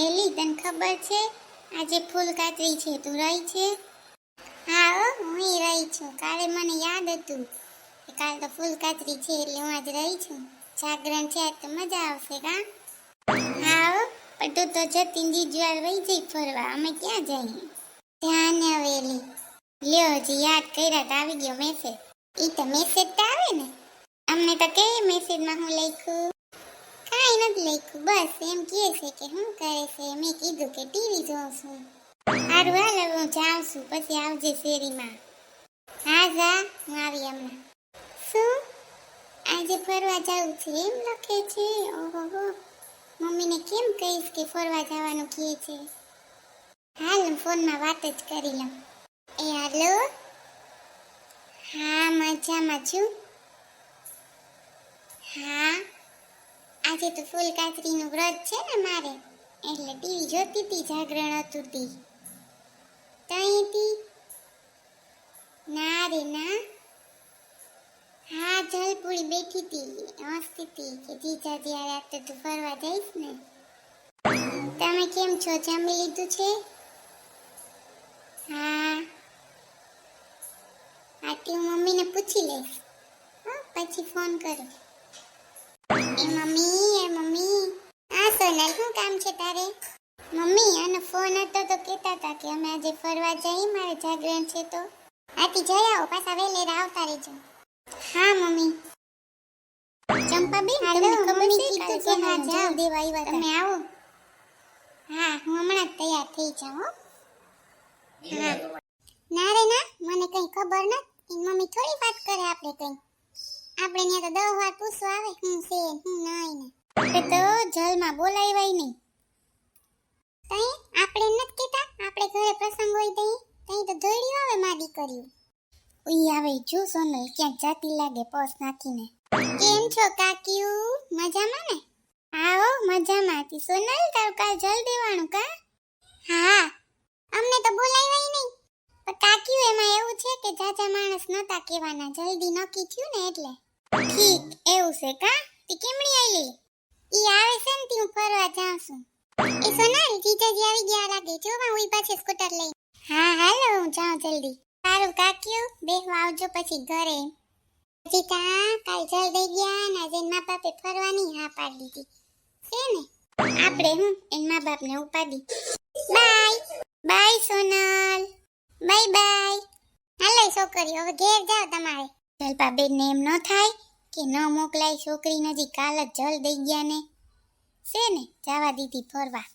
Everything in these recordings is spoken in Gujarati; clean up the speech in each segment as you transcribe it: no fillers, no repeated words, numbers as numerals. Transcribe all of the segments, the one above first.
એલી તને ખબર છે આજે ફૂલ કાતરી છે, તું રહી છે? હા હો, હું રહી છું. કાલે મને યાદ હતું કે કાલ તો ફૂલ કાતરી છે એટલે હું આજ રહી છું. જાગરણ છે તો મજા આવશે કા? હા હો, પણ તું તો જતીન જીજવાળ વહી જઈ ફરવા, અમે ક્યાં જઈએ? ધ્યાન હવેલી લ્યો, હજી યાદ કર્યા તો આવી ગયો મેસેજ. ઈ તો મેસેજ તો આવે ને, અમને તો કે મેસેજમાં હું લખ્યું? કાંઈ નથી લખ્યું, બસ એમ કહે છે કે શું કરે છે. મેં કીધું કે ટીવી જોઉં છું. સારું હાલ, હવે હું જાઉં છું, પછી આવજે શેરીમાં. હા જા, હું આવી હમણાં. શું આજે ફરવા જવું છે એમ લખે છે? ઓહો, મમ્મીને કેમ કહીશ કે ફરવા જવાનું કહે છે? હાલ હું ફોનમાં વાત જ કરી લઉં. એ હાલો, હા મજામાં છું. હા, આજે તો ફૂલ કાતરીનું વ્રત છે ને મારે, એટલે ટીવી જોતી હતી, જાગરણ હતું તી. તઈ ના રે ના, હા જલપુરી બેઠી હતી, હસતી હતી કે જીજાજી આ રાતે તું ફરવા જઈશ ને. તમે કેમ છો, જમી લીધું છે? હા, આટલી હું મમ્મીને પૂછી લઈશ, હા પછી ફોન કરો. એ મમ્મી, હા સોનલ શું કામ છે તારે? મમ્મી આનો ફોન હતો તો કહેતા હતા કે અમે આજે ફરવા જઈએ, મારે જાગરણ છે તો. આથી જઈ આવો, પાછા વહેલેરા આવતા રહેજો. હા મમ્મી. ચંપાબેન, તમને ખબર છે કીધું કે હા જાવ દેવા આવ્યા તમે આવો. હા હું હમણાં જ તૈયાર થઈ જાઉં હો. હા ના રે ના, મને કઈ ખબર નથી. મમ્મી થોડી વાત કરે આપણે કઈ. આપણે ત્યાં તો 10 વાર પૂછવા આવે હું છે હું નહીં ને. આપણે તો જલમાં બોલાવ્યા નહીં. તઈ આપણે નથી કેતા, આપણે ઘરે પ્રસંગ હોય તઈ તો દોડ્યું આવે માં દીકરીઓ. ઉઈ આવે જો સોનલ ક્યાંક જાતી લાગે પર્સ નાખીને. કેમ છો કાકીયું, મજામાં ને? હા હો મજામાં હતી. સોનલ તારું કાલ જલ દેવાનું કા? હા, અમને તો બોલાવ્યા નહીં. પણ કાકીયું એમાં એવું છે કે જાજા માણસ નતા કહેવાના, જલ્દી નક્કી થયું ને એટલે. ઠીક એવું છે કા? તી કેમણી આઈલી? ઈ આવે છે ને તી હું ફરવા જાઉં છું. એ સોનલ જીજાજી આવી ગયા લાગે, જો હું ઈ પાછે સ્કૂટર લઈ. હા હાલો હું જાઉં જલ્દી. સારું કાકીયું, બેહવા આવજો પછી ઘરે. જીતા કાલ જલ દઈ ગયા ને આજે મા બાપે ફરવાની હા પાડી દીધી છે ને. આપણે હું એન મા બાપને ઉપાડી. Bye bye Sonal, bye bye. હાલો છોકરીઓ હવે ઘેર જાઓ તમારે. જલપા બેન ને એમ ન થાય કે ન મોકલાય છોકરી નજી, કાલ જ જલ દઈ ગયા ને છે ને, જવા દીધી ફરવા.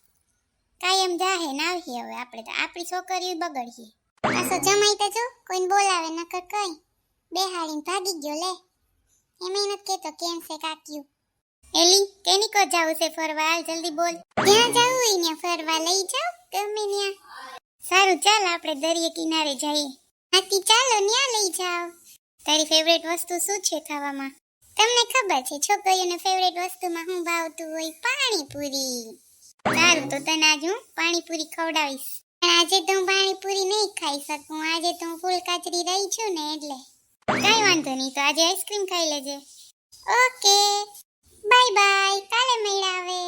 કાયમ જાહે ને આવશે હવે, આપણે તો આપણી છોકરીઓ બગડીએ. પાછો જમાઈ તો જો કોઈને બોલાવે નકર કઈ બેહાડીને ભાગી ગયો લે. એમ નથી કેતો કેમ છે કાકીયું. એલી કેની કો જાવું છે ફરવા, હાલ જલ્દી બોલ. ક્યાં જાવું હોય ને ફરવા લઈ જાવ ગમે ત્યાં. સારું ચાલ આપણે દરિયા કિનારે જઈએ. હાથી ચાલો ન્યા લઈ જાવ. તારી ફેવરેટ વસ્તુ શું છે ખાવામાં? તમને ખબર છે છોકરીઓને ફેવરેટ વસ્તુમાં શું ભાવતું હોય? પાણીપુરી. સારું તો તને આજ હું પાણીપુરી ખવડાવીશ. પણ આજે તો હું પાણીપુરી નહીં ખાઈ શકું, આજે તો હું ફૂલ કાચરી રહી છું ને એટલે. કઈ વાંધો નહીં, તો આજે આઈસ્ક્રીમ ખાઈ લેજે. ઓકે બાય બાય, કાલે મળાવે.